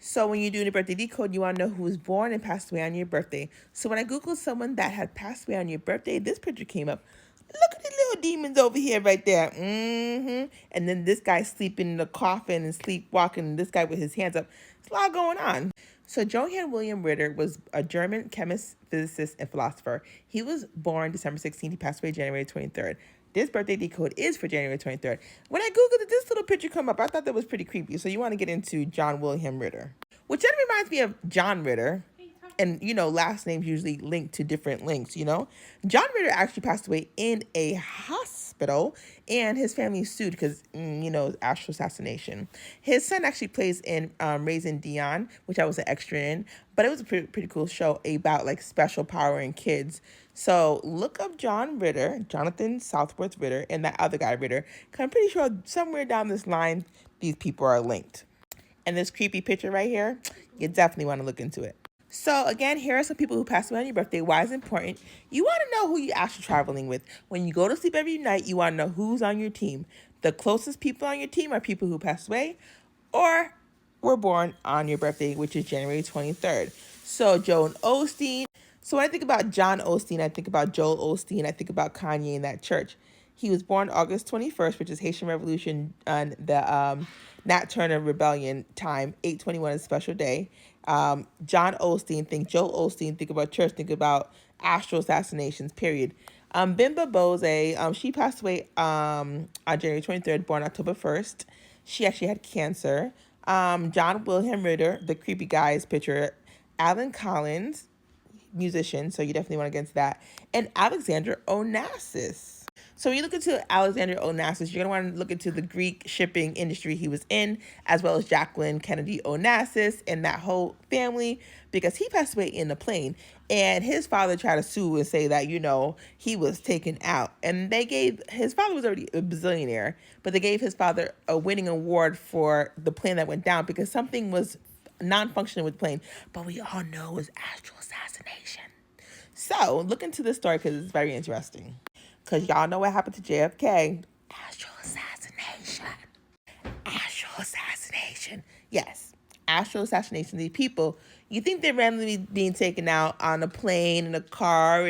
So when you're doing a birthday decode, you want to know who was born and passed away on your birthday. So when I Googled someone that had passed away on your birthday, this picture came up. Look at the little demons over here right there. And then this guy sleeping in a coffin and sleepwalking, and this guy with his hands up. There's a lot going on. So Johann William Ritter was a German chemist, physicist, and philosopher. He was born December 16th. He passed away January 23rd. This birthday decode is for January 23rd. When I Googled it, this little picture come up. I thought that was pretty creepy. So you want to get into John William Ritter, which then reminds me of John Ritter. And, last names usually link to different links, John Ritter actually passed away in a hospital, and his family sued because, astral assassination. His son actually plays in Raising Dion, which I was an extra in, but it was a pretty cool show about, like, special power in kids. So look up John Ritter, Jonathan Southworth Ritter, and that other guy Ritter, because I'm pretty sure somewhere down this line, these people are linked. And this creepy picture right here, you definitely want to look into it. So again, here are some people who passed away on your birthday. Why is it important? You want to know who you're actually traveling with. When you go to sleep every night, you want to know who's on your team. The closest people on your team are people who passed away or were born on your birthday, which is January 23rd. So Joel Osteen. So when I think about John Osteen, I think about Joel Osteen. I think about Kanye in that church. He was born August 21st, which is Haitian Revolution and the Nat Turner Rebellion time. 8/21 is a special day. John Osteen, think Joel Osteen, think about church, think about astral assassinations, period. Bimba Bose, she passed away on January 23rd, born October 1st. She actually had cancer. John William Ritter, the creepy guy's picture. Alan Collins, musician, so you definitely want to get into that. And Alexander Onassis. So when you look into Alexander Onassis, you're going to want to look into the Greek shipping industry he was in, as well as Jacqueline Kennedy Onassis and that whole family, because he passed away in a plane. And his father tried to sue and say that, he was taken out. And his father was already a bazillionaire, but they gave his father a winning award for the plane that went down because something was non-functioning with the plane. But we all know it was astral assassination. So look into this story because it's very interesting. Because y'all know what happened to JFK. Astral assassination. Astral assassination. Yes. Astral assassination. These people, you think they're randomly being taken out on a plane, in a car,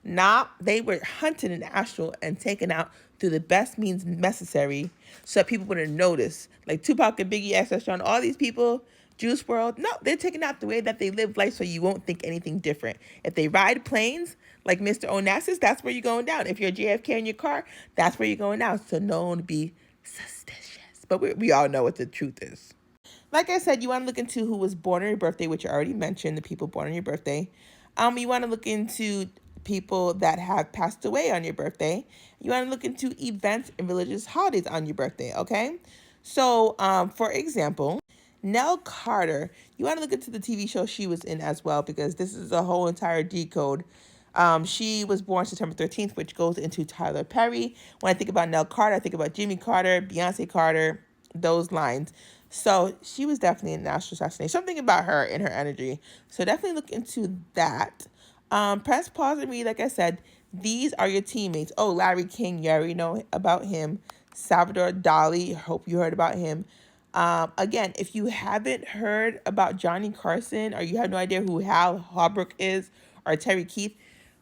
Nah, they were hunted in astral and taken out through the best means necessary so that people wouldn't notice. Like Tupac and Biggie, XS, all these people, Juice WRLD, no, they're taken out the way that they live life so you won't think anything different. If they ride planes, like Mr. Onassis, that's where you're going down. If you're a JFK in your car, that's where you're going down. So no one be suspicious. But we all know what the truth is. Like I said, you want to look into who was born on your birthday, which I already mentioned, the people born on your birthday. You want to look into people that have passed away on your birthday. You want to look into events and religious holidays on your birthday, okay? So, for example, Nell Carter, you want to look into the TV show she was in as well, because this is a whole entire decode. She was born September 13th, which goes into Tyler Perry. When I think about Nell Carter, I think about Jimmy Carter, Beyonce Carter, those lines. So she was definitely an astral assassination. Something about her and her energy. So definitely look into that. Press pause and read. Like I said, these are your teammates. Oh, Larry King, you already know about him. Salvador Dali, hope you heard about him. Again, if you haven't heard about Johnny Carson or you have no idea who Hal Holbrook is or Terry Keith,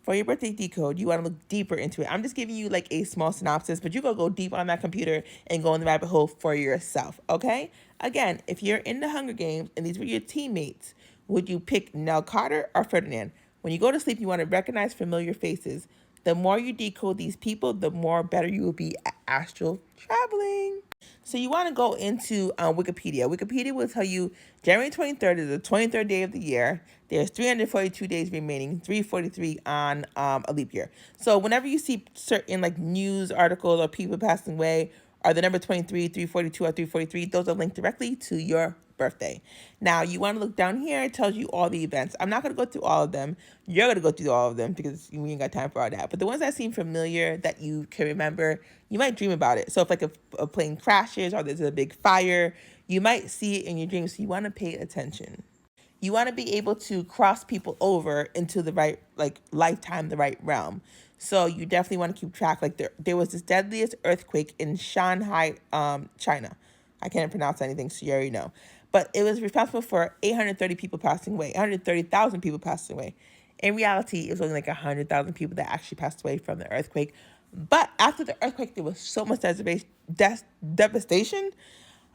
for your birthday decode, you want to look deeper into it. I'm just giving you like a small synopsis, but you're going to go deep on that computer and go in the rabbit hole for yourself, okay? Again, if you're in the Hunger Games and these were your teammates, would you pick Nell Carter or Ferdinand? When you go to sleep, you want to recognize familiar faces. The more you decode these people, the more better you will be at astral traveling. So you want to go into Wikipedia. Wikipedia will tell you January 23rd is the 23rd day of the year. There's 342 days remaining, 343 on a leap year. So whenever you see certain like news articles or people passing away, or the number 23, 342, or 343, those are linked directly to your birthday. Now, you want to look down here. It tells you all the events. I'm not going to go through all of them. You're going to go through all of them because we ain't got time for all that. But the ones that seem familiar that you can remember, you might dream about it. So if like a plane crashes or there's a big fire, you might see it in your dreams. So you want to pay attention. You want to be able to cross people over into the right, like, lifetime, the right realm. So you definitely want to keep track. Like there was this deadliest earthquake in Shanghai, China. I can't pronounce anything, so you already know. but it was responsible for 830 people passing away, 130,000 people passing away. In reality, it was only like 100,000 people that actually passed away from the earthquake. But after the earthquake, there was so much devastation.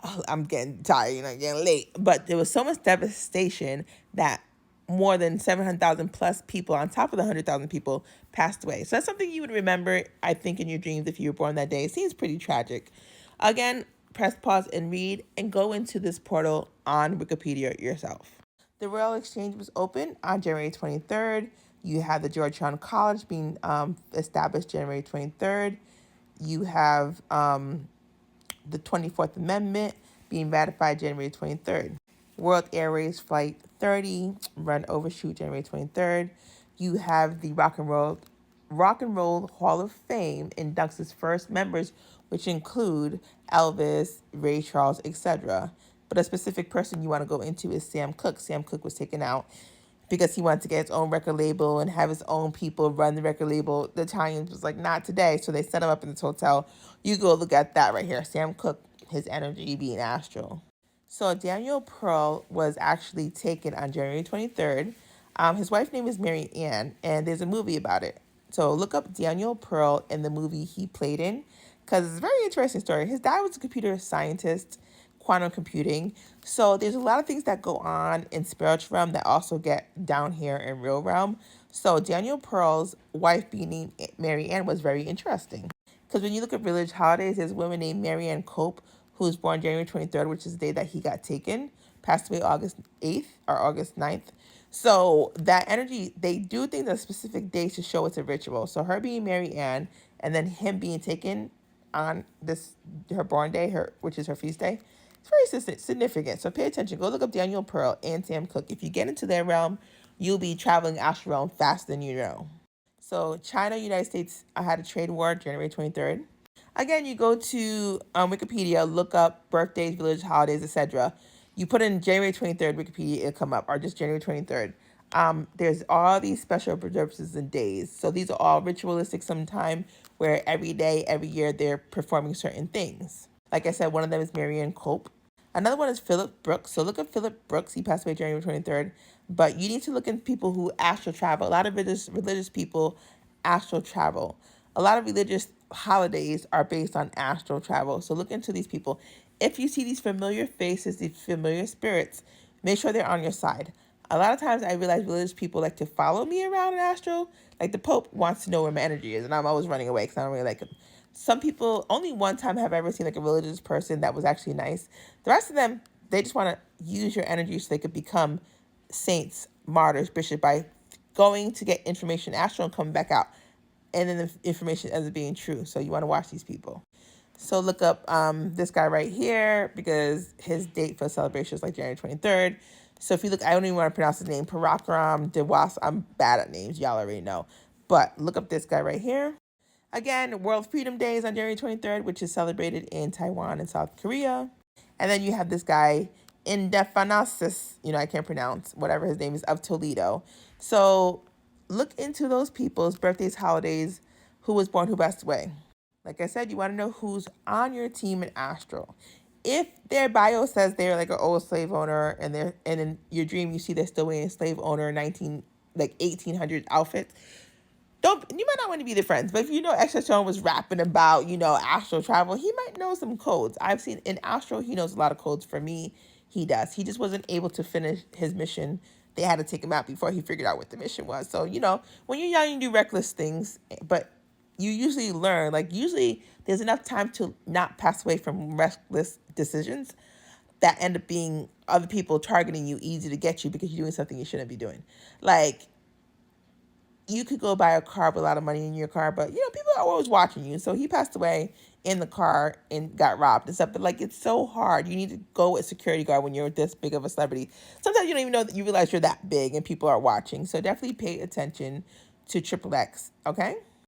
Oh, I'm getting tired, getting late. But there was so much devastation that more than 700,000 plus people on top of the 100,000 people passed away. So that's something you would remember, I think, in your dreams if you were born that day. It seems pretty tragic. Again, press pause and read and go into this portal on Wikipedia yourself. The Royal Exchange was opened on January 23rd. You have the Georgetown College being established January 23rd. You have the 24th Amendment being ratified January 23rd. World Airways Flight 30, run overshoot January 23rd. You have the Rock and Roll Hall of Fame inducts its first members, which include Elvis, Ray Charles, etc. But a specific person you want to go into is Sam Cooke. Sam Cooke was taken out because he wanted to get his own record label and have his own people run the record label. The Italians was like, not today. So they set him up in this hotel. You go look at that right here. Sam Cooke, his energy being astral. So Daniel Pearl was actually taken on January 23rd. His wife's name is Mary Ann, and there's a movie about it. So look up Daniel Pearl in the movie he played in, because it's a very interesting story. His dad was a computer scientist, quantum computing. So there's a lot of things that go on in spiritual realm that also get down here in real realm. So Daniel Pearl's wife being named Mary Ann was very interesting. Because when you look at religious holidays, there's a woman named Mary Ann Cope, who was born January 23rd, which is the day that he got taken, passed away August 8th or August 9th. So that energy, they do things on specific days to show it's a ritual. So her being Mary Ann and then him being taken on her born day, which is her feast day, it's very significant. So pay attention. Go look up Daniel Pearl and Sam Cooke. If you get into their realm, you'll be traveling astral realm faster than you know. So China, United States had a trade war January 23rd. Again, you go to Wikipedia, look up birthdays, religious holidays, etc. You put in January 23rd, Wikipedia, it'll come up, or just January 23rd. There's all these special observances and days. So these are all ritualistic sometime where every day, every year, they're performing certain things. Like I said, one of them is Mary Ann Cope. Another one is Philip Brooks. So look at Philip Brooks. He passed away January 23rd. But you need to look at people who astral travel. A lot of religious people astral travel. A lot of religious holidays are based on astral travel. So look into these people. If you see these familiar faces, these familiar spirits, make sure they're on your side. A lot of times I realize religious people like to follow me around in astral. Like the Pope wants to know where my energy is, and I'm always running away because I don't really like him. Some people, only one time have I ever seen like a religious person that was actually nice. The rest of them, they just want to use your energy so they could become saints, martyrs, bishops by going to get information astral and coming back out. And then the information ends up being true. So you want to watch these people. So look up this guy right here because his date for celebration is like January 23rd. So if you look, I don't even want to pronounce his name, Parakram Dewas. I'm bad at names. Y'all already know. But look up this guy right here. Again, World Freedom Day is on January 23rd, which is celebrated in Taiwan and South Korea. And then you have this guy, Indefanasis, I can't pronounce, whatever his name is, of Toledo. So look into those people's birthdays, holidays, who was born, who passed away. Like I said, you want to know who's on your team in astral. If their bio says they're like an old slave owner and in your dream you see they're still wearing slave owner 1800 outfits, you might not want to be their friends. But if you know Extra was rapping about, astral travel, he might know some codes. I've seen in astral, he knows a lot of codes. For me, he does. He just wasn't able to finish his mission. They had to take him out before he figured out what the mission was. So, when you're young, you do reckless things, but you usually learn. Usually there's enough time to not pass away from reckless decisions that end up being other people targeting you easy to get you because you're doing something you shouldn't be doing. You could go buy a car with a lot of money in your car, but, people are always watching you. So he passed away in the car and got robbed and stuff. But, it's so hard. You need to go with security guard when you're this big of a celebrity. Sometimes you don't even know that you realize you're that big and people are watching. So definitely pay attention to Triple X, okay?